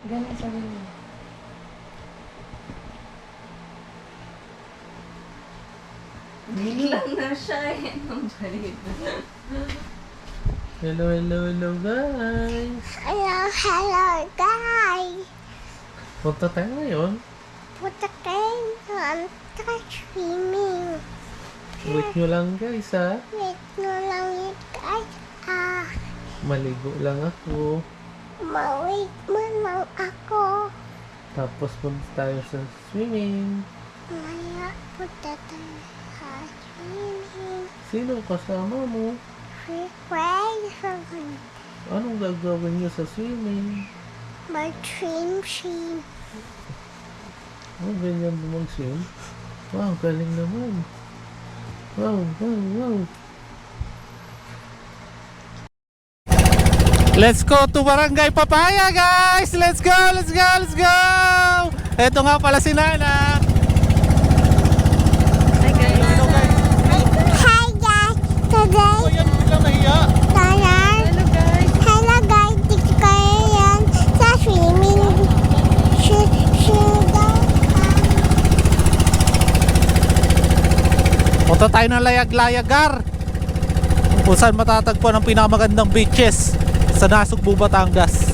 Ganun sabi mo. Biglang na siya eh. Ang galit. Hello, hello, hello guys! Hello guys! Punta tayo ngayon. Punta kayo sa swimming. Wait nyo lang guys ha. Wait nyo lang yun guys. Maligo lang ako. Mawait mo lang ako. Tapos punta tayo sa swimming. Maya punta tayo sa swimming. Sino kasama mo? Free friends. Anong gagawin nyo sa swimming? Mag-swim. Oh, ganyan mo mag-swim? Wow, galing naman. Wow, wow, wow. Let's go to Barangay Papaya guys! Let's go, let's go, let's go! Ito nga pala si Nana. Hi guys. Hello guys. Hi guys! Today, Oh, yan, biglang nahiya. Hello guys. hello guys! Dito kayo yan sa swimming. Punta tayo ng Layag-Layagar, kung saan matatagpuan ang pinakamagandang beaches sa Nasugbu, Batangas.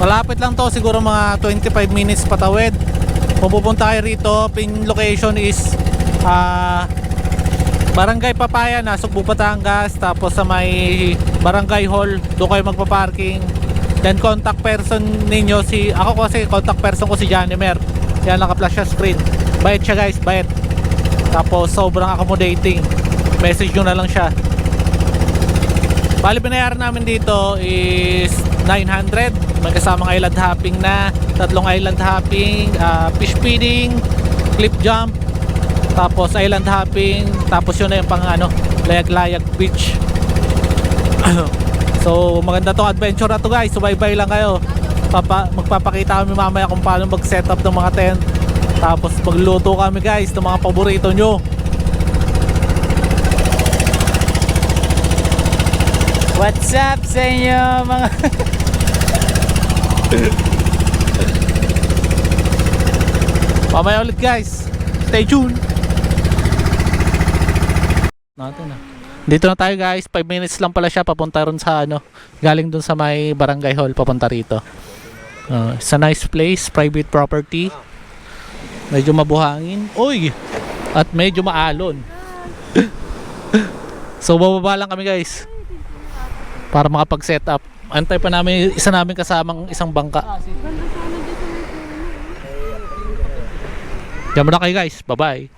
Malapit lang to, siguro mga 25 minutes patawid. Kung pupunta kayo rito, pin location is Barangay Papaya, Nasugbu, Batangas. Tapos sa may Barangay Hall, doon kayo magpa-parking. Then contact person ninyo ako kasi contact person ko si Janimer. Yan, naka-flash sa screen. Bayad siya guys, bayad. Tapos sobrang accommodating. Message nyo na lang siya. Bali binayaran namin dito is 900. May kasamang island hopping na, 3 island hopping, fish feeding, cliff jump, tapos island hopping, tapos yun na yung pang Layag-Layag beach. So maganda tong adventure na to guys. Subaybay lang kayo. Magpapakita kami mamaya kung paano mag setup ng mga tent. Tapos magluto kami guys ng mga paborito nyo. What's up sa inyo mga... Mamaya ulit guys. Stay tuned. Natin na. Dito na tayo guys. 5 minutes lang pala siya papunta ron sa galing dun sa may Barangay Hall papunta rito. It's a nice place, private property. Medyo mabuhangin. Uy! At medyo maalon. So bababa lang kami guys para makapag-set up. Antay pa namin isa namin kasamang isang bangka. Diyan muna kayo guys. Bye-bye.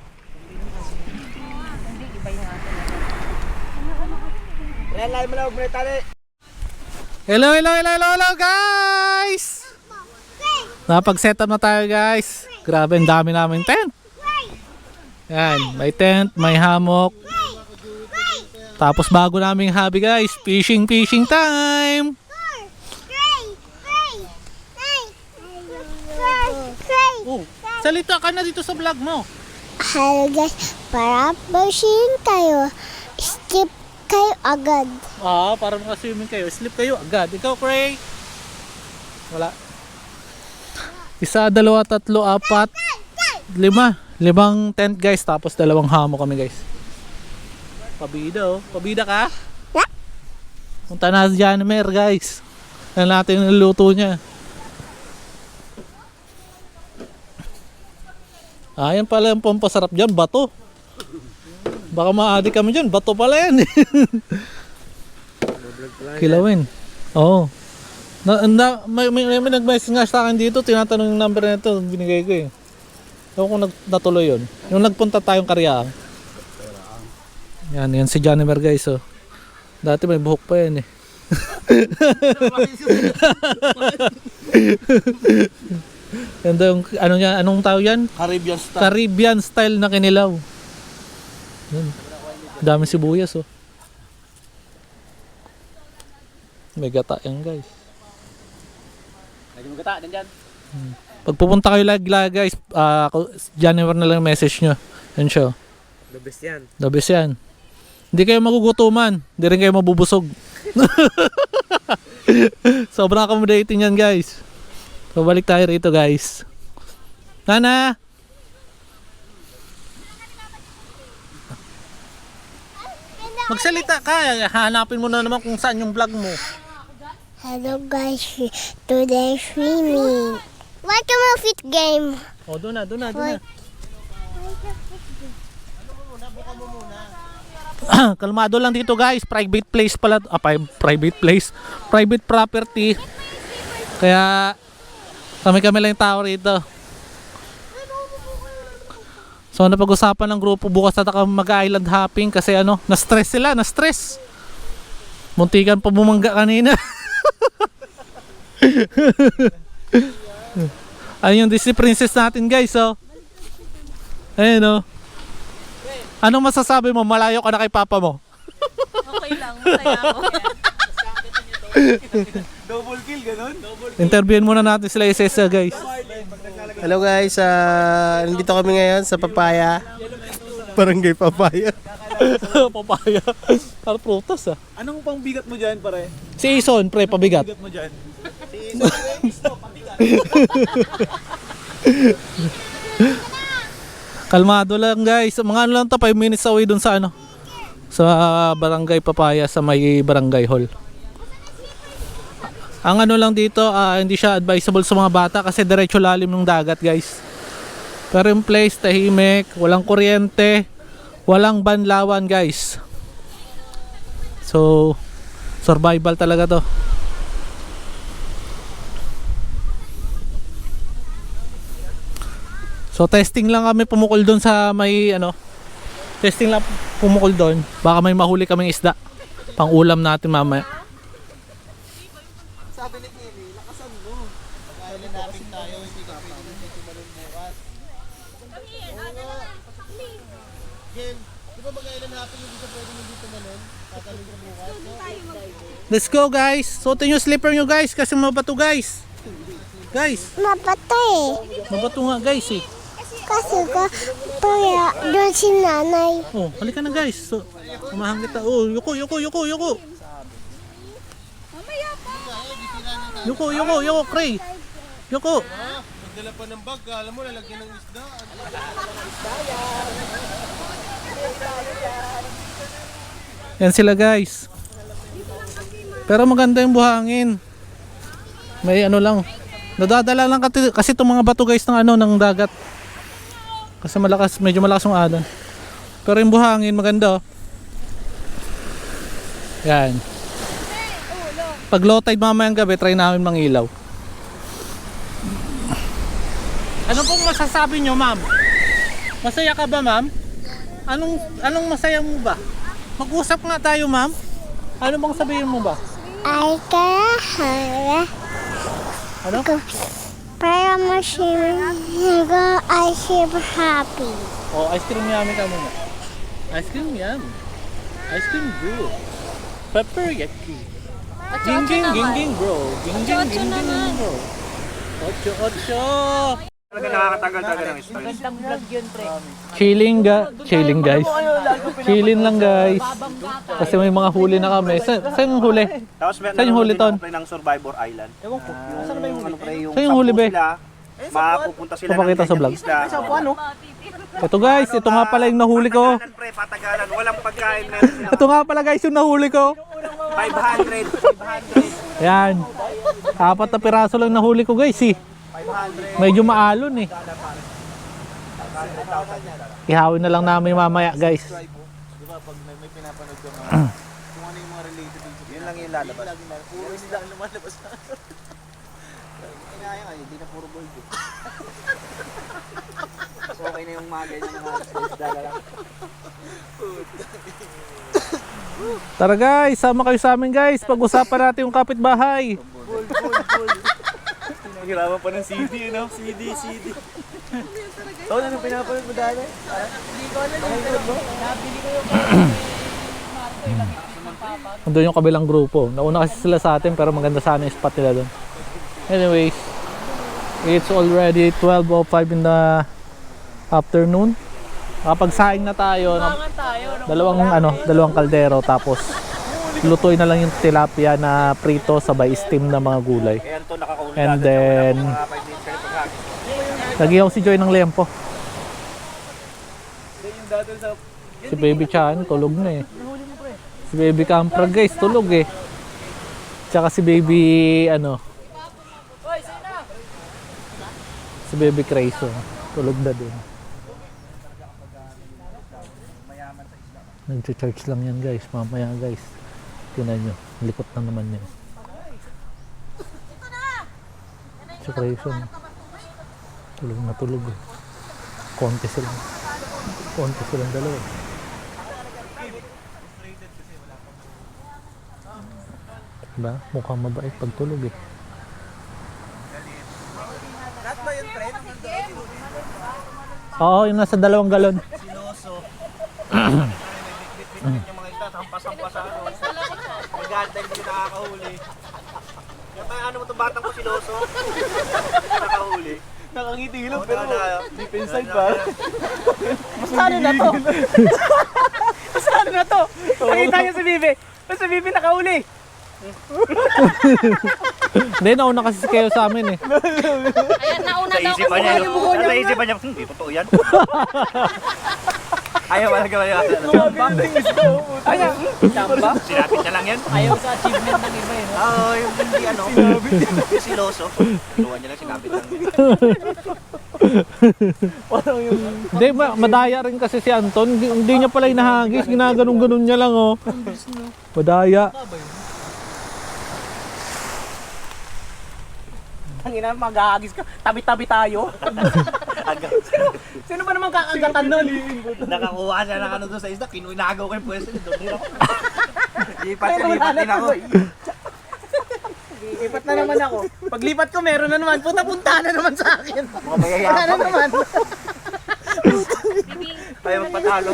Hello, hello, hello, hello, hello guys! Napag-set up na tayo guys. Grabe, ang dami namin tent. Yan, may tent, may hammock. Tapos bago naming hobby guys, fishing time. Oh, salita ka na dito sa vlog mo. Hello guys, para fishing kayo, skip kayo agad. Para makaswimming kayo, sleep kayo agad. Ikaw, Cray? Wala. 1, 2, 3, 4, 5. 5 tent guys, tapos 2 hammock kami guys. Pabida oh. Pabida ka? Yeah. Punta na si Janimer guys. Yan natin yung luto niya. Yan pala yung pampasarap dyan, bato. Baka ma-addict kami dyan, bato pala yan. Kilawin. Oo. May nag-message nga sa akin dito, tinatanong yung number na ito, binigay ko eh. Ewan kung natuloy yun. Yung nagpunta tayong Karyaan. Yan si Janimer guys oh. Dati may buhok pa yan eh. Yan daw yung, anong tawag yan? Caribbean style. Caribbean style na kinilaw. Yan. Dami sibuyas oh. May gata yan guys. Lagi mo gata, nandyan. Pag pupunta kayo Layag-Layag guys, January na lang yung message nyo. Yan siya. The best yan. The best yan. Hindi kayo magugutuman. Hindi rin kayo mabubusog. Sobrang accommodating yan guys. So balik tayo rito guys. Nana! Magsalita ka, hanapin mo na naman kung saan yung vlog mo. Hello guys, today swimming. Like a fit game. O, doon na. Kalmado lang dito guys, private place pala. Private place, private property. Kaya kami lang yung tao rito. So napag-usapan ng grupo bukas na mag-island hopping kasi na-stress sila, muntikan pa bumangga kanina. Ayun yung Disney princess natin guys, oh. Ayun, oh. Anong masasabi mo? Malayo ka na kay papa mo? Okay lang, masaya ako. Double kill, ganun? Interviewin muna natin sila isa-isa guys. Hello guys, nandito kami ngayon sa Papaya. Barangay Papaya. Papaya. Para prutas ah. Anong pang bigat mo dyan, pare? Si Ison, pre, pabigat. Bigat mo dyan? Kalmado lang guys. Mga lang to, 5 minutes away dun sa sa Barangay Papaya sa may Barangay Hall. Ang lang dito, hindi siya advisable sa mga bata kasi diretso lalim ng dagat guys. Pero yung place tahimik, walang kuryente, walang banlawan guys. So survival talaga to. So testing lang kami pumukol doon sa may testing lang pumukol doon. Baka may mahuli kaming isda pang ulam natin mamaya. Sabi ni Kimi, lakasan mo. Pag-island hopping tayo, hindi ka pwede na tumalon bukas. Game, di ba mag-island hopping, hindi ka pwede na tumalon? Tatalon ka bukas. Let's go guys. Suotin yung slipper nyo guys kasi mabato guys. Guys, Mapatay. mabato nga guys eh. Kasi ko, paya, doon si nanay. Oh, halika na guys. So, umahang kita. Oh, yuko. Yuko, Cray. Yuko. Magdala pa ng bag, alam mo, lalagyan ng isda. Yan sila guys. Pero maganda yung buhangin. May lang. Nadadala lang kasi itong mga bato guys ng dagat. Kasi medyo malakas yung alon. Pero yung buhangin maganda. Yan. Pag low tide mamayang gabi, try namin mangilaw. Ano pong masasabi nyo, ma'am? Masaya ka ba, ma'am? Anong masaya mo ba? Mag-usap nga tayo, ma'am. Ano bang sabihin mo ba? Ay, kaya, Ano? para masiming ko, I feel happy. Oh, ice cream yummy ka muna. Ice cream yum. Ice cream good. Pepperiyaki. Ging bro. Ging bro. Ocho. Talaga nakakatagal talaga ng stress. Gandang vlog yun, pre. Chilling guys. Chilling lang guys. Kasi may mga huli na kami. Saan yung huli? Tapos Saan yung huli, Ton? ng Survivor Island. Ewan ko. Saan ba yung huli? Saan yung huli, be? Makapupunta sila Papakita sa vlog. isla. Ito guys, ito nga pala yung nahuli ko. Patagalan, pre, patagalan. Walang pagkain. Meron sila. Ito nga pala guys yung nahuli ko. 500. Ayan. 4 na piraso lang nahuli ko guys eh. Medyo maalon eh. Ihawin na lang namin mamaya guys. Di ba pag may pinapanood ko kung ano yung mga related dito. Yun lang yung lalabas. Puro isda ang lumalabas. Kaya nga, hindi na puro gold eh. So okay na yung mga ganyan mga isda lang. Tara guys, sama kayo sa amin guys. Pag-usapan natin yung kapitbahay. Nagiraman pa ng CD, no? CD. So, ano pinapanood mo dali? Hindi ko alam yung nabili ko yung Doon yung kabilang grupo. Nauna kasi sila sa atin pero maganda sana yung spot nila doon. Anyways, it's already 12:05 in the afternoon. Kapag saing na tayo, dalawang kaldero tapos lutuin na lang yung tilapia na prito sabay steam na mga gulay. Kaya ito nakakauli And then, nagiyaw si Joy ng lempo. yung dati sa... Si Baby Chan, tulog na eh. Si Baby Camprag guys, tulog eh. Tsaka si Baby, si Baby Crayso, tulog na din. Nag-charge lang yan guys, mamaya guys. Tingnan nyo, likot na naman yan. Si Crayso, tulog na tulog eh. Konti silang dalawa. Diba? Mukhang mabait pag tulog eh. Lahat ba yung tren? Oo, yung nasa 2 galon. Siloso. Yung mga ita, hampas-hampas ako. Maganda, hindi nakakahuli. Yung kaya ano mo itong batang ko siloso? Nakahuli. Nakangiti lang pero deep inside pa. Masano na to? Masano na to? Nakita niyo si Bibi. Si Bibi nakauli. Hindi, nauna kasi kayo sa amin eh. Ayan, nauna daw kasi niya, yung buko niya. naisipan niya, hindi totoo yan. Ayaw malaga ba yan? Ayan, chamba. Sinapit niya lang yan. Ayaw sa achievement ng iba eh. No? Oo, yung hindi yung siloso. Tuwan niya lang, sinapit lang. Hindi, madaya rin kasi si Anton. Hindi niya pala inahagis. Ginaganon-ganon niya lang oh. Madaya. Ang ina, mag-aagis ka. Tabi-tabi tayo. Sino ba naman kakagatan nun? Nakakuha siya ng ano doon sa isda, kinunagaw ko yung pwesto niya. Doon din ako. Lipat din ako. Lipat na naman ako. Paglipat ko, meron na naman. Punta na naman sa akin. Mga mayayabang. Wala na naman. Tayo magpatalo.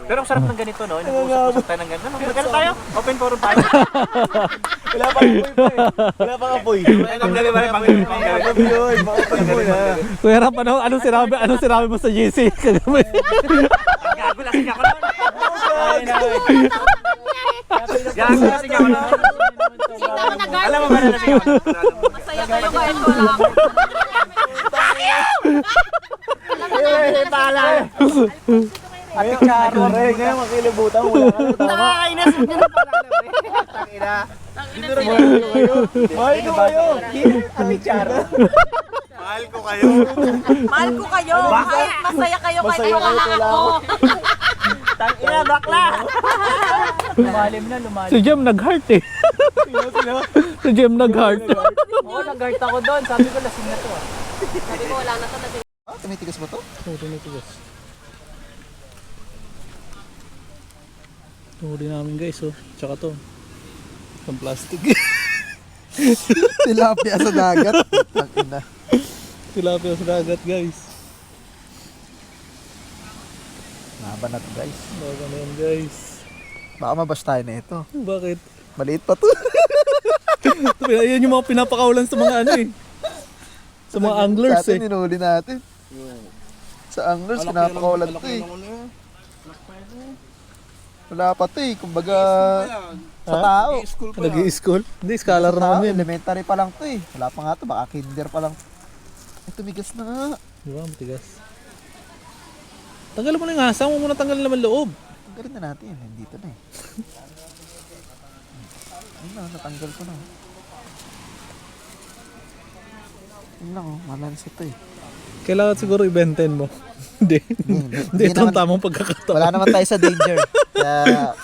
Pero ang sarap ng ganito, no? Nag-usap-usap tayo ng ganito. Magkano tayo? Open forum tayo. Wala pang apoy pa eh. Wala pang apoy. Ang gabi ba rin pang-gabi yun. Pang-apoy na. Kuya Rap, anong sinabi mo sa GC kagabi? Gago lasing ako nun. Gago lasing ako nun. Alam mo ba na lasing ako nun? Masaya kayo kahit wala ako. Pala. Ate Charo. Ngayon makilibutan mo. Nakakainis mo nyo pala. Tangina. Mahal ko kayo. Ate Charo. Mahal ko kayo. Mahal ko kayo. Masaya kayo kahit wala ako. Tangina, bakla. Lumalim na, lumalim. Si Jem nag-heart eh. Si Jem nag-heart. Oo, nag-guard ako doon. Sabi ko, lasing na to ah. Sabi ko, wala na to. Tumitigas ba to? Tuhuli namin guys oh. Tsaka to. Ang plastic. Tilapia sa dagat. Tangina. Tilapia sa dagat guys. Laban na to guys. Baga na yan guys. Baka mabash tayo na ito. Bakit? Maliit pa to. Yan yung mga pinapakawalan sa mga ano eh. Sa mga anglers Sa atin, eh. ninuli natin. Sa anglers, pinapakawalan to eh. Wala pa to eh. Kumbaga, sa tao. Nag-i-school? Hindi, scholar Sa tao, naman yun. elementary pa lang to eh. Wala pa nga to, baka kinder pa lang. Ay, tumigas na nga. Di ba? Matigas. Tanggalin mo na yung asa. Huwag mo na tanggalin naman loob. Tanggalin na natin. Nandito na eh. Ayun na, natanggal ko na. Ayun lang oh, malans ito eh. Kailangan siguro ibenten mo. Hindi. Hindi ito ang tamang pagkakataon. Wala naman tayo sa danger. Kaya,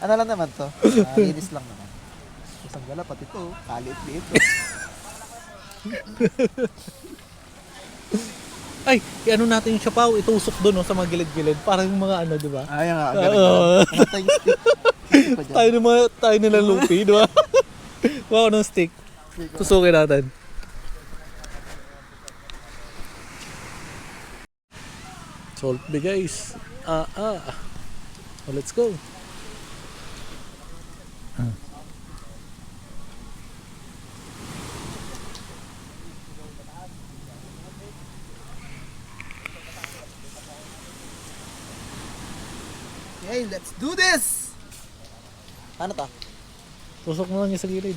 ano lang naman to. Linis lang naman. Isang gala, pati ito. Kalit-liit. Ay, i-ano natin yung siyapaw. Itusok doon sa mga gilid-gilid. Parang yung mga ano, di ba? Ayun nga. Ano tayong stick? Tayo nila lupi, di ba? Wow, ng stick. Tusukin natin. Salt be guys. Oh, let's go. Yay! Okay, let's do this! Ano to? Tusok mo lang yung sa gilid.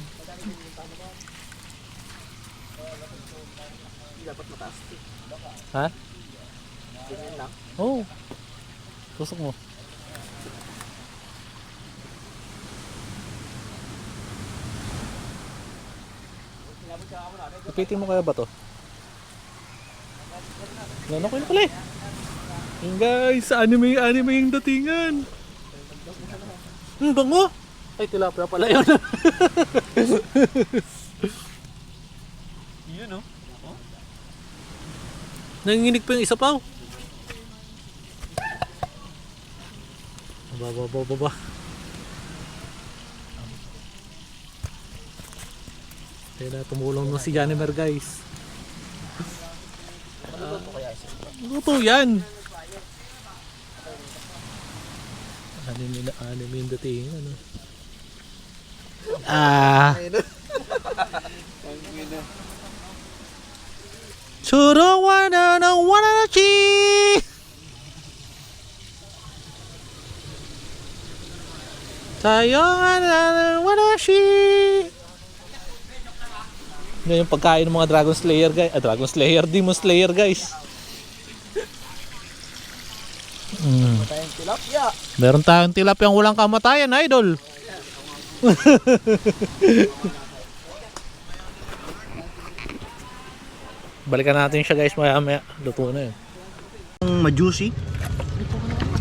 Dapat mataas. Ha? Ganyan lang. Oo. Tusok mo. Ipitin mo kaya ba to? Ano ko yun pala eh. Yung guys, anime yung datingan. Bango! Ay, tilapia pala yun. Yun no? Nanginginig pa yung isa pa. Baba. Kaya na tumulong mo si Janimer guys. Luto yan. Anime yung dating ano. Churawana na wananachi. Sayonara wanashi. Yan yung pagkain ng mga Dragon Slayer guys. Dragon Slayer, Demon Slayer guys. Tayong tilapia. Meron tayong tilapiyang walang kamatayan, idol. Balikan natin siya guys maya. Luto na yun. Ma-juicy.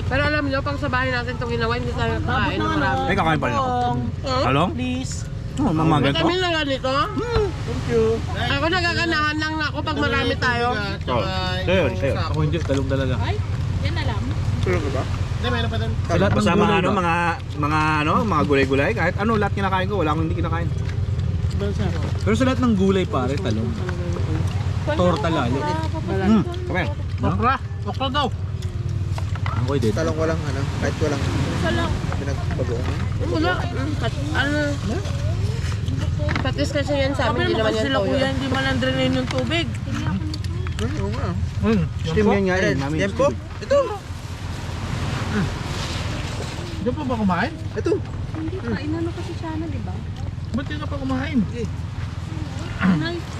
Pero alam niyo, pag sa bahay natin itong ginawa, hindi tayo kakain ng marami. Ay, kakain pa rin ako. Talong? Please. Oh, mamagal ko. Kami na ganito. Thank you. Ako nagaganahan lang na ako pag marami tayo. Sa'yo. Ako hindi, talong talaga. Yan na lang. Kasama mga gulay-gulay. Kahit ano, lahat kinakain ko. Wala akong hindi kinakain. Pero sa lahat ng gulay pare, talong. Torta lalo. Kami. Okra daw. Ako din. Talong walang ano, kahit walang pinagbagoong. Wala. Patis kasi yan sa amin, hindi naman yan toyo. Hindi malandrin yung tubig. Oo nga. Steam yan nga rin. Yan po. Ito. Diyan pa ba kumain? Ito. Hindi pa, inano ko si Shana, di ba? Ba't di ka pa kumain? Binili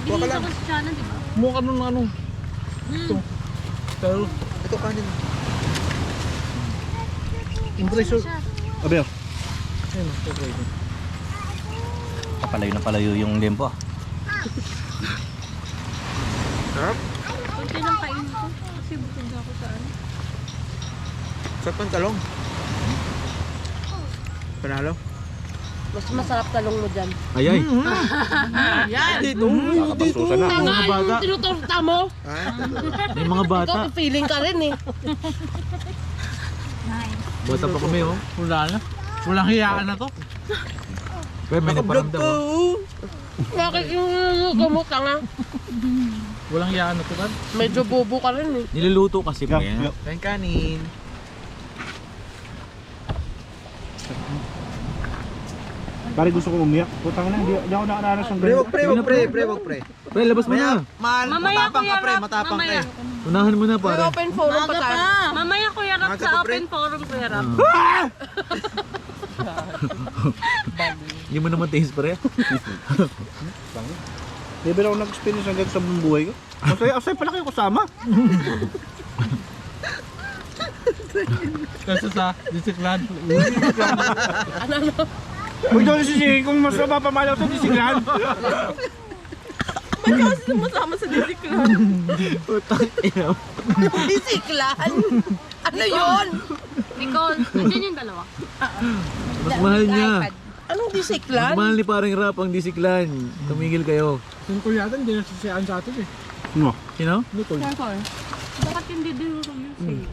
ko si Shana, di ba? Mukha nun ano. Ito. Pero, Ito kanin. impression. Abel. Ayun, okay. Palayo na palayo yung lempo. Kunti lang kain ko. Kasi bukod ako sa ano. Sarap ng talong. Panalo. Mas masarap talong mo dyan. Ayay. Yan! Dito. Nakapasusan na. Tanga, Mga bata. yung tinutorta mo. Ha? May mga bata. Ikaw, feeling ka rin eh. Bata pa kami oh. Wala na. Walang hiyaan na to. Pero may nagparamdam oh. Bakit yung gamot tanga? Walang hiyaan na to kan. Medyo bobo ka rin eh. Niluluto kasi pa yan. Kain kanin. Pare gusto ko umiyak. Putang na, hindi ako nakaranas ng Pre, wag pre. Pre, labas mo na. Mamaya, Matapang ka Kuya pre, Rap. matapang Mamaya. pre. Unahan mo na May pare. open forum pa tayo. Mamaya, Kuya Rap, Maga sa pa, pre. open forum, Kuya Rap. Hindi mo naman taste pare. Hindi ba ako nag-experience hanggang sa buong buhay ko? Asay pala kayo kasama. Kasi sa disiklan. Uy, doon sisingin kung mas mapapamalaw sa disiglan. Masama sa disiklan. Disiklan? Ano yun? Nicole, nandiyan yung dalawa. Mas mahal niya. Anong Mas disiklan? mahal ni parang rap ang disiklan. Tumigil kayo. Yung kuya hindi nasasayaan sa atin eh. Ano? Sino? Bakit hindi dinurog yung sili?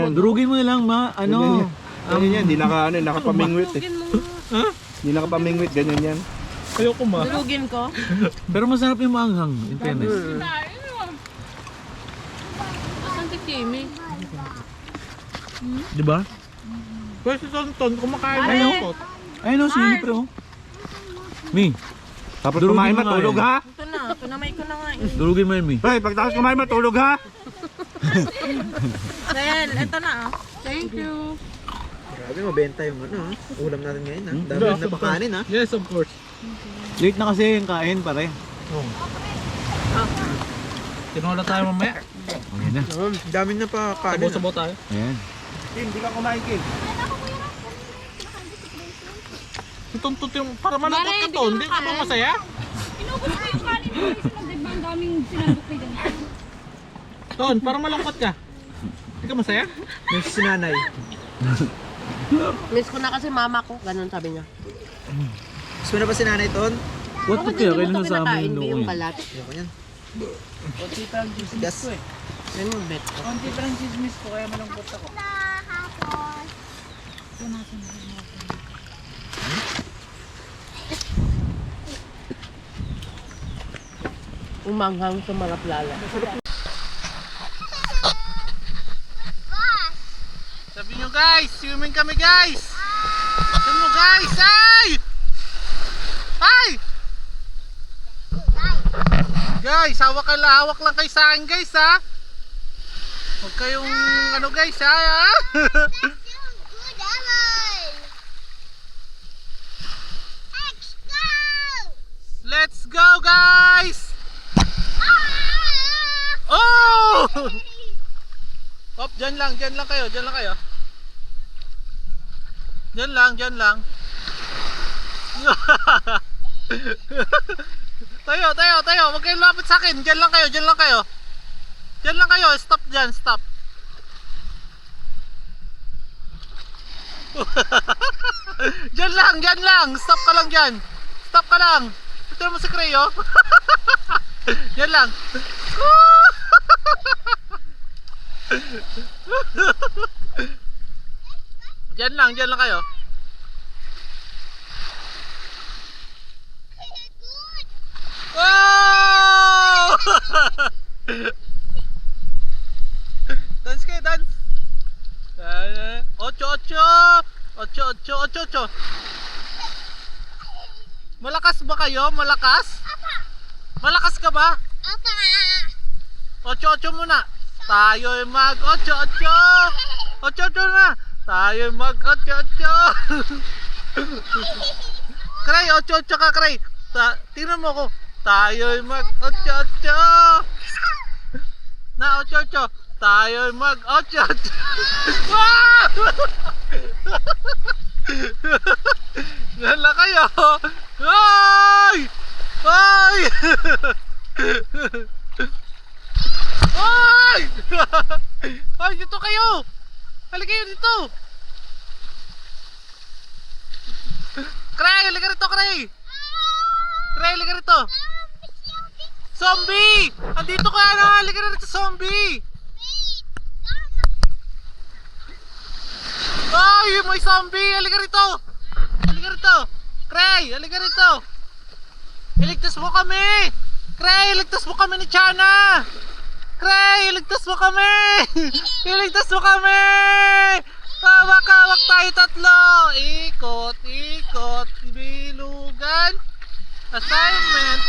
Durugin mo na lang ma. Ano? Ganyan yan, hindi nakapamingwit eh. Tugin mo. Hindi nakapamingwit, ganyan yan. Ayoko ma. Durugin ko. Pero masarap yung maanghang. In fairness. Asan si Timmy? Di ba? Pwede sa ton, kumakain Pare. na Ayun o, sili pre oh. Mi, Tapos Durugin kumain mo nga matulog eh. ha? Ito na, pinamay ko na nga eh. durugin mo yun mi. Hoy, pagtapos kumain matulog ha? Well, ito na ah. Thank you. Grabe, mabenta yung ulam natin ngayon ha. Dami na napakanin ha. Yes, of course. Late na kasi yung kain pare. Tinola tayo mamaya. Ayan na. Dami na pa kanin. Sabaw tayo. Ayan. Hindi ka kumain, Kim. Tuntut yung para malungkot ka to. Hindi ka ba masaya? Inubos ko yung kanin mo. Diba ang daming sinandok na dyan. Ton, para malungkot ka. Hindi ka masaya? May sinanay. Miss ko na kasi mama ko, ganun sabi niya. Gusto mo na ba sinanay ton? What Bakit kaya? hindi mo Kailan ito sa amin kinakain, yung yung noon? balat? Ayoko yan. Konti pa lang chismis Yes. ko eh. Yan yung bet ko. Konti pa lang chismis ko kaya malungkot ako. Umanghang sa mga plala. Sabi nyo guys, swimming kami guys! Sabi mo guys, ay! Ay! Guys, hawak lang kayo sa akin guys ha! Huwag kayong ano guys ha! Let's go guys! Oh! Hop, dyan lang kayo. Dyan lang. Tayo. Huwag kayong lapit sa akin. Dyan lang kayo. Stop dyan, stop. Dyan lang. Stop ka lang. Ito mo si Cray, oh. Dyan lang. Dyan lang kayo. Oh! Dance kayo, dance. 8. Malakas ba kayo? Malakas ka ba? 8 muna. Tayo'y mag 8 na. Tayo'y mag 8. Cray, 8 ka, Cray. Tingnan mo ko. Tayo'y mag 8. Na 8. Tayo'y mag 8. Gala kayo. Ay! Ay! Ay! Ay, dito kayo! Halika kayo dito! Cray, halika rito, Cray! Cray, halika rito! Zombie! Andito ka na! Halika rito, zombie! Ay, may zombie! Halika rito! Cray, halika rito! Iligtas mo kami! Cray, iligtas mo kami ni Chana! Cray, iligtas mo kami! Hawak tayo tatlo! Ikot, bilugan. Assignment.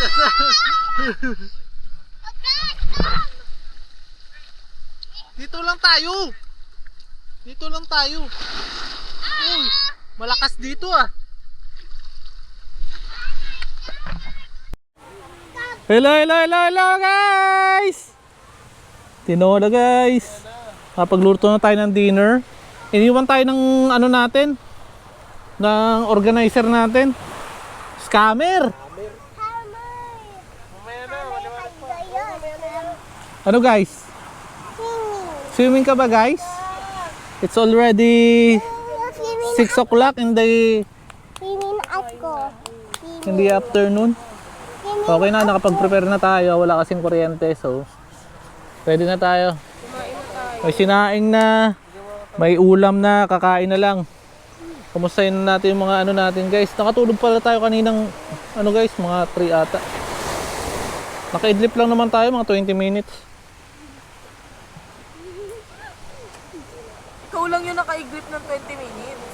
Dito lang tayo. Uy, malakas dito ah. Hello guys! Tinola guys! Napagluto na tayo ng dinner. Iniwan tayo ng ano natin, ng organizer natin. Scammer! Ano guys? Swimming ka ba guys? It's already 6 o'clock in the afternoon. Okay na, nakapag-prepare na tayo. Wala kasing kuryente, so pwede na tayo. May sinaing na, may ulam na, kakain na lang. Kumustahin natin yung mga ano natin guys. Nakatulog pala tayo kaninang ano guys, mga 3 ata. Nakaidlip lang naman tayo, mga 20 minutes. Ikaw lang yung nakaigrip ng 20 minutes.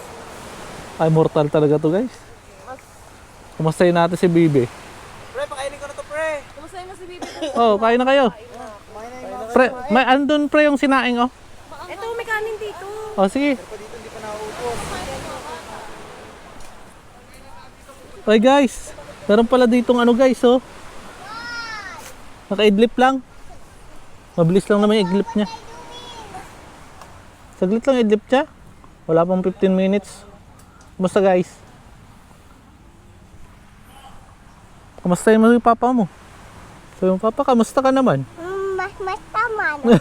Ay, mortal talaga to guys. Kumustahin natin si Bibi. Pre, pakainin ko na to, pre. Kumusta na si Bibi? Oh, kain na kayo. Pre, may andun pre yung sinaing oh. Ito, may kanin dito. O sige. Okay guys, meron pala ditong ano guys, oh. Naka-idlip lang. Mabilis lang naman yung idlip niya. Saglit lang idlip niya. Wala pang 15 minutes. Kumusta guys? Kamusta yung papa mo? So yung papa, kamusta ka naman? Mas taman.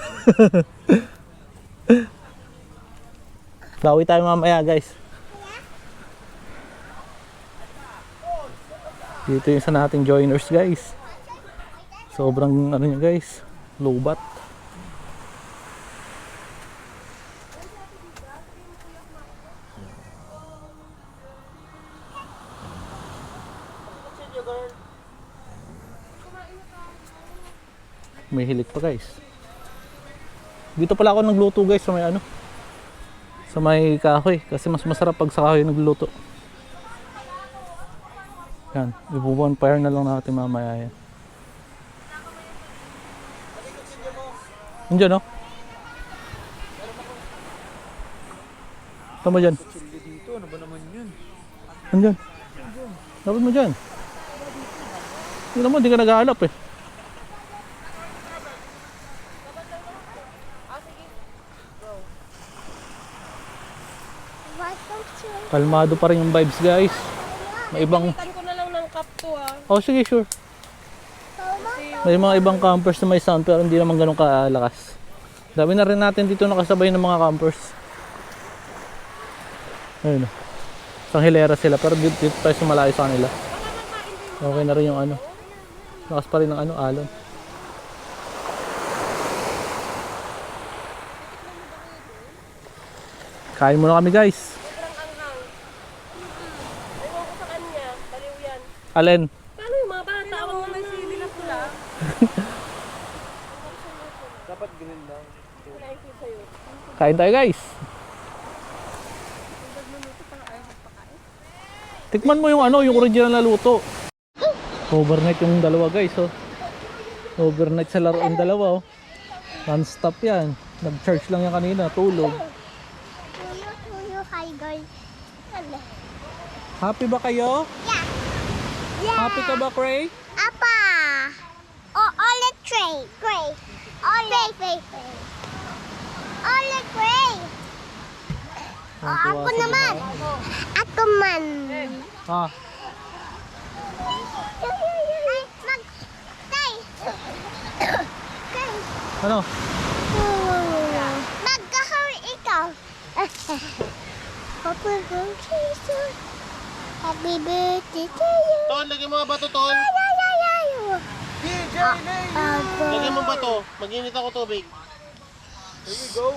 Bawi tayo mamaya guys. Dito yung isa nating joiners guys. Sobrang ano niya guys, lobat. May hilik pa guys. Dito pala ako nagluto guys sa may ano, sa may kahoy, kasi mas masarap pag sa kahoy nagluto. Yan, ibu-bonfire na lang natin mamaya yan. Nandiyan, no? Tama dyan. Dito, ano ba naman yun? Nandiyan. Dapat mo dyan. Hindi naman, di ka nag-aalap eh. Kalmado pa rin yung vibes guys. May ibang... Tan ko na lang ng cup to Oh sige, sure. May mga ibang campers na may sound pero hindi naman ganun kalakas. Dami na rin natin dito nakasabay ng mga campers. Ayun. Isang hilera sila pero dito tayo sumalayo sa kanila. Okay na rin yung ano. Lakas pa rin ng ano, alon. Kain muna kami guys. Ewan ko sa kanya, baliw yan. Alin? Paano yung mga bata? Awang mo may sili na pula. Dapat ganun lang. Kain tayo guys. Tikman mo yung ano, yung original na luto. Overnight yung dalawa guys, oh. Overnight sa laro yung dalawa, oh. Non-stop yan. Nag-charge lang yan kanina, tulog. Tuyo, hi guys. Happy ba kayo? Yeah. Yeah. Happy ka ba, Cray? Apa. Oh, olive tray. Gray. Olive tray. Olive tray. Oh, ako naman. Ako man. Ah, Ay, Tay. Tay. ano? Magkahari ikaw. Happy birthday to you. Happy birthday to you. Ton, lagyan mo nga bato, Ton. Lagyan mo bato. Mag-init ako tubig. Here we go.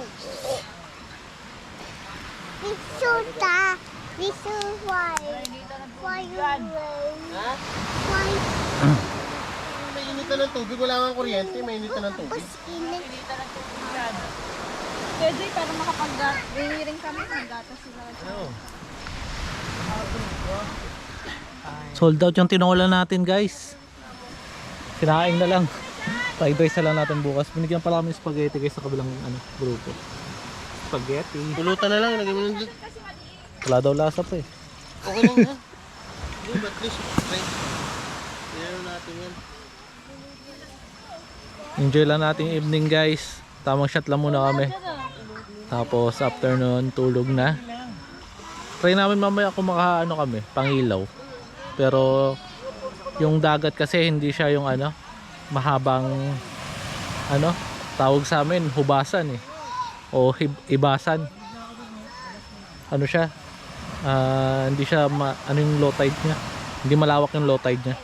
Visuta. Visu why? Why you rain? Why? May init na ng tubig. Wala kang kuryente. May init na ng tubig. Tapos init. KJ, para makapag-ring kami, mag-gatas sila. Sold out yung tinola natin guys. Kinain na lang. Fried rice na lang natin bukas. Binigyan pala kami ng spaghetti guys sa kabilang ano, grupo. Spaghetti. Pulutan na lang. Lagyan mo ng... Wala daw lasa pa eh. Okay lang yan. Hindi, but at least right. Kaya natin yan. Enjoy lang natin yung evening guys. Tamang shot lang muna kami. Tapos afternoon tulog na. Try namin mamaya kung makaano kami, pangilaw. Pero yung dagat kasi hindi siya yung ano, mahabang ano, tawag sa amin, hubasan eh. O ibasan. Ano siya? Hindi siya ano yung low tide niya. Hindi malawak yung low tide niya.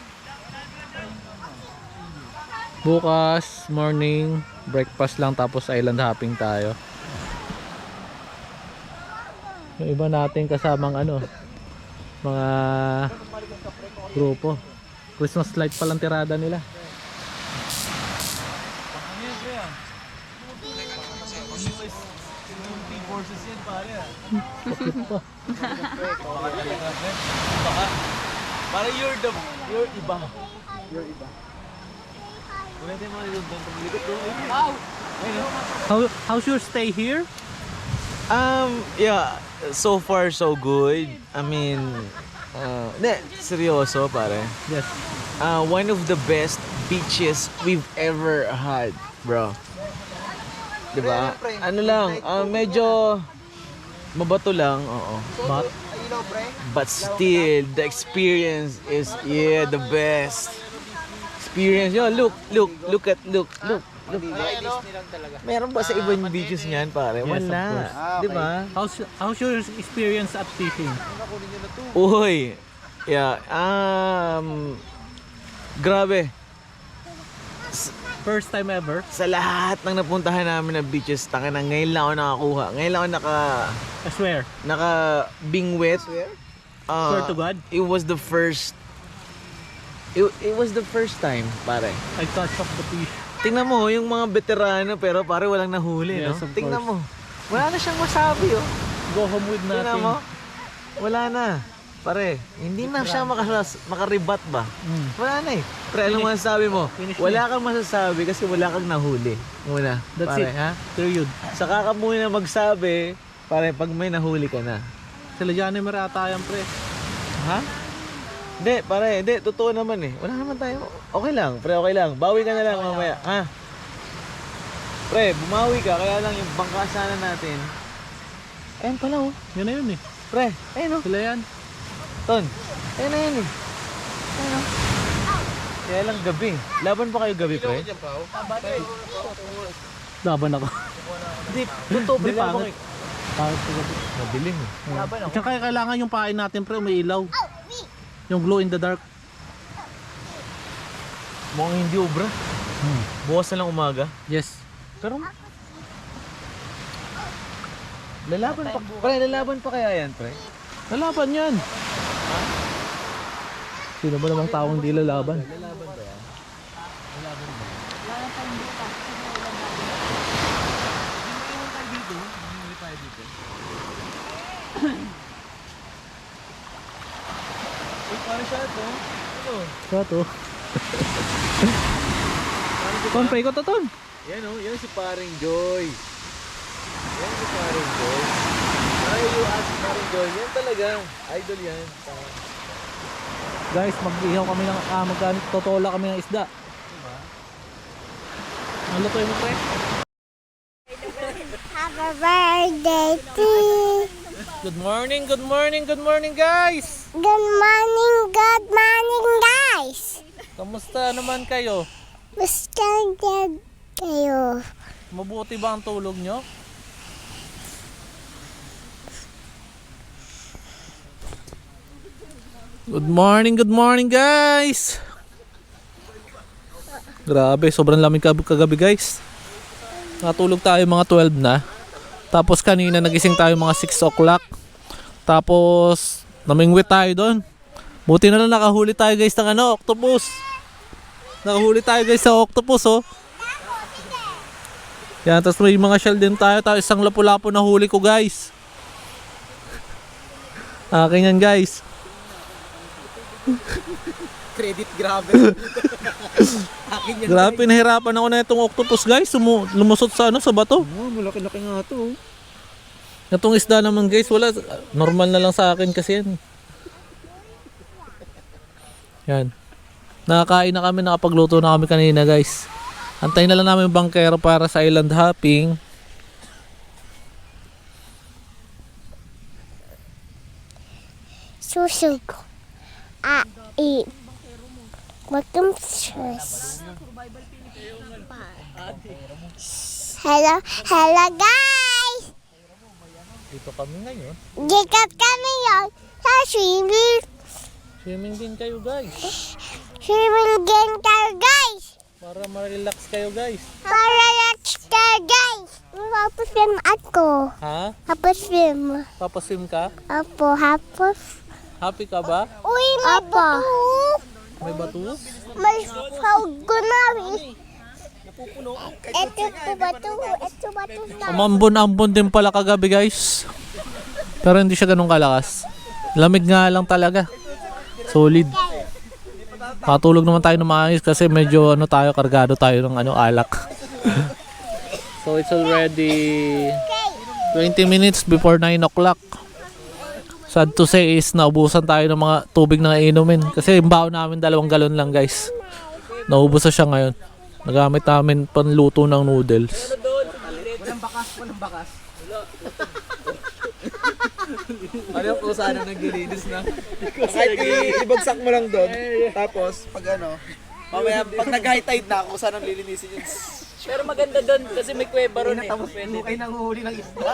Bukas morning breakfast lang tapos island hopping tayo. Yung iba natin kasamang ano, mga grupo. Christmas light pa lang tirada nila. Bakit pa? Parang you're iba. You're iba. Pwede mo yung doon tumilikot doon. Wow! How's your stay here? Yeah, so far so good. I mean, seryoso pare. Yes. One of the best beaches we've ever had, bro. Diba? Ano lang, medyo mabato lang, oo. But still, the experience is, the best. Experience yun. Look. Meron ba sa ibang beaches niyan, pare? Yes, of Wala. course. Diba? How's your experience at fishing? Uy. Yeah. Grabe. First time ever? Sa lahat ng napuntahan namin na beaches, tanga na ngayon lang ako nakakuha. Ngayon lang ako I swear. naka-bingwet. Swear to God. It was the first time, pare. I touched off the fish. Tingnan mo, yung mga veterano pero pare walang nahuli, Yes, no? of Tingnan course. mo. Wala na siyang masabi, oh. Go home with Tingnan nothing. mo. Wala na. Pare, hindi na siya makaribat ba? Wala na eh. Pre, anong masasabi mo? Finish Wala kang masasabi kasi wala kang nahuli. Muna. That's pare, it. ha? Period. Saka ka muna magsabi, pare, pag may nahuli ka na. Sila Johnny Merata yan, pre. Ha? Hindi, pare, hindi. Totoo naman eh. Wala naman tayo. Okay lang, pre, okay lang. Bawi ka na lang mamaya, ha? Pre, bumawi ka, kaya lang yung bangka sana natin. Ayun pala, oh. Yun na yun eh. Pre, ayun, oh. Sila yan. Ton, ayun na yun eh. Ayun, oh. Kaya lang gabi. Laban pa kayo gabi, pre? Laban ako. Hindi, totoo, pre. Hindi, Laban pangit. kayo. Bakit ko gabi? Madilim eh. Tsaka kailangan yung pain natin, pre, may ilaw. Yung glow in the dark. Mukhang hindi obra. Bukas na lang umaga. Yes. Pero lalaban pa kaya yan, pre? Lalaban yan. Sino ba namang taong di lalaban? Paano siya ito? Ano? Siya to. Ton, pray ko to, Ton. Yan o, yan si Paring Joy. Yan si Paring Joy. Ay, you ask Paring Joy. Yan talaga. Idol yan. Guys, mag-ihaw kami ng totola kami ng isda. Ano to yung pre? Have a birthday to you. Good morning, good morning, good morning guys! Good morning, guys. Kamusta naman kayo? Basta dyan kayo. Mabuti ba ang tulog nyo? Good morning guys! Grabe, sobrang lamig kagabi guys. Natulog tayo mga 12 na. Tapos kanina nagising tayo mga 6 o'clock. Tapos namingwit tayo doon. Buti na lang nakahuli tayo guys ng octopus. Nakahuli tayo guys sa octopus oh. Yan, tapos may mga shell din tayo. Tapos isang lapu-lapu na huli ko guys. Akin yan guys. Credit, grabe. Grabe, pinahirapan ako na itong octopus guys. Lumusot sa sa bato. Oh, malaki-laki nga to. Itong isda naman guys, wala. Normal na lang sa akin kasi yan. Yan. Nakakain na kami, nakapagluto na kami kanina guys. Antayin na lang namin yung bangkero para sa island hopping. Susug. Welcome stress. Hello guys. Dito kami ngayon. Gikat kami yun sa swimming. Swimming din kayo guys. Swimming game tayo guys. Para ma-relax kayo guys. Para relax tayo guys. Hapos-swim ako. Ha? Hapos-swim. Papaswim ka? Apo, hapos. Happy ka ba? Uy, may bato. May bato? May hawag ko na. Ito bato. Umambon-ambon din pala kagabi guys. Pero hindi siya ganun kalakas. Lamig nga lang talaga. Solid. Patulog naman tayo na maayos kasi medyo tayo, kargado tayo ng alak. So it's already 20 minutes before 9 o'clock. Sad to say is naubusan tayo ng mga tubig na inumin. Kasi yung baon namin 2 galon lang guys. Naubos na siya ngayon. Nagamit namin panluto ng noodles. Walang bakas. Ano yung kung saan naglilinis na? Kahit ibagsak mo lang doon. Tapos, pag ano, mamaya, pag nag-high tide na, kung saan ang lilinisin yun. Pero maganda doon kasi may kuweba ron eh. Tapos, kayo nanguhuli ng isda.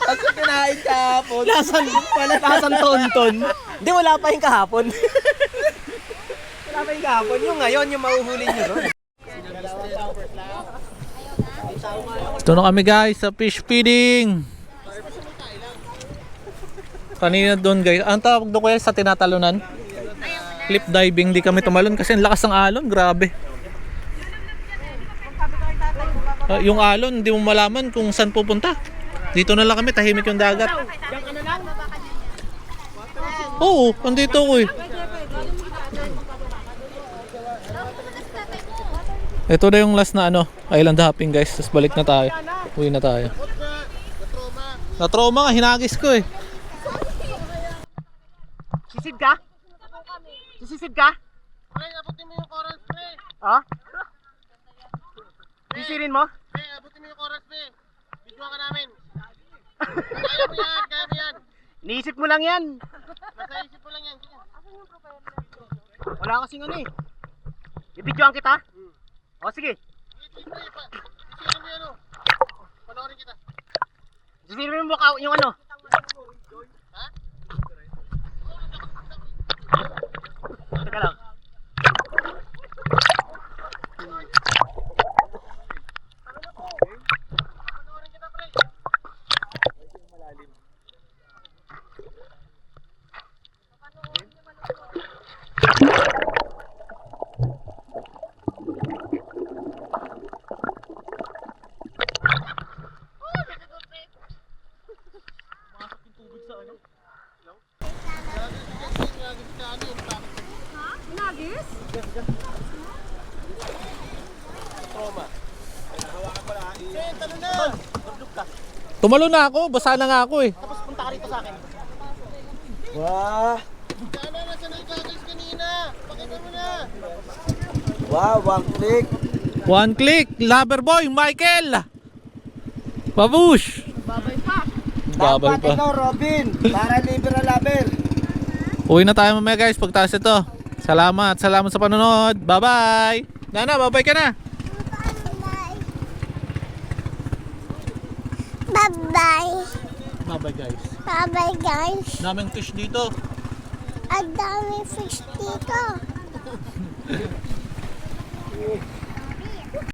Tapos, kinain kahapon. Lasan tonton. Hindi, wala pa yung kahapon. Wala pa yung kahapon. Yung ngayon, yung mahuhuli nyo ron. Ito na kami guys sa fish feeding. Kanina doon guys. Ang tawag doon kuya sa tinatalunan? Cliff diving. Di kami tumalon kasi ang lakas ng alon. Grabe. Yung alon, hindi mo malaman kung saan pupunta. Dito na lang kami. Tahimik yung dagat. Oo, andito ko eh. Ito na yung last na ano, island hopping guys. Tapos balik na tayo. Uwi na tayo. Na-trauma nga, hinagis ko eh. Sisid ka? Sisid ka? Pre, abutin mo yung coral, pre. Ha? Sisirin mo? Pre, abutin mo yung coral, pre. Bidwa ka namin. Kaya mo yan, kaya mo yan. Niisip mo lang yan. Nasa isip mo lang yan. Sige. Wala kasing ano eh. Ibidyoan kita? O sige. Sisirin mo yan, oh. Panoorin kita. Sisirin mo yung ano. Ha? Teka lang. Panoorin kita, pre. Tumalo na ako, basa na nga ako eh. Punta ka rito sa akin. Wow! Sana nasa na yung goggles kanina. Pakita mo na. Wow, one click! 1 click, lover boy, Michael! Babush! Babay pa! Babay pa. Ikaw, Robin! Para libre lover! Uwi na tayo mamaya guys, pagtaas ito. Salamat sa panonood. Bye-bye! Nana, bye-bye ka na! Bye-bye. Bye-bye guys. Bye-bye, guys. Daming fish dito. Ang daming fish dito.